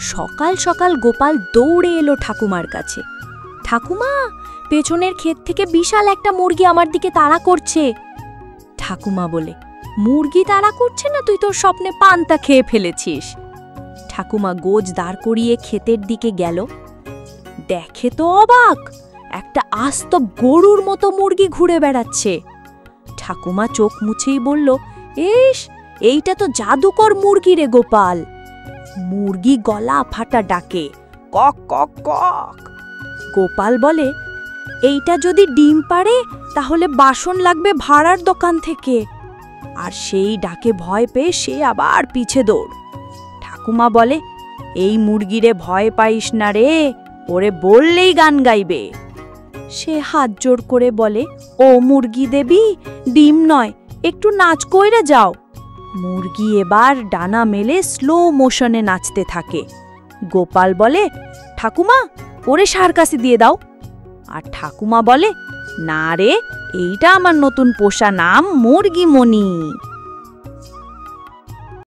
সকাল সকাল গোপাল দৌড়ে এলো ঠাকুমার কাছে। ঠাকুমা, পেছনের ক্ষেত থেকে বিশাল একটা মুরগি আমার দিকে তাড়া করছে। ঠাকুমা বলে, মুরগি তাড়া করছে না, তুই তোর স্বপ্নে পান্তা খেয়ে ফেলেছিস। ঠাকুমা গোজ দাঁড় করিয়ে ক্ষেতের দিকে গেল। দেখে তো অবাক, একটা আস্ত গরুর মতো মুরগি ঘুরে বেড়াচ্ছে। ঠাকুমা চোখ মুছেই বলল, ইস, এইটা তো জাদুকর মুরগি রে গোপাল। মুরগি গলা ফাটা ডাকে, কক কক কক। গোপাল বলে, এইটা যদি ডিম পাড়ে তাহলে বাসন লাগবে ভাড়ার দোকান থেকে। আর সেই ডাকে ভয় পেয়ে সে আবার পিছে দৌড়। ঠাকুমা বলে, এই মুরগিরে ভয় পাইস না রে, ওরে বললেই গান গাইবে। সে হাত জোর করে বলে, ও মুরগি দেবী, ডিম নয়, একটু নাচ কইরা যাও। মুরগি এবার ডানা মেলে স্লো মোশনে নাচতে থাকে। গোপাল বলে, ঠাকুমা, ওরে সার্কাসে দিয়ে দাও। আর ঠাকুমা বলে, না রে, এইটা আমার নতুন পোষা নাম মুরগি মণি।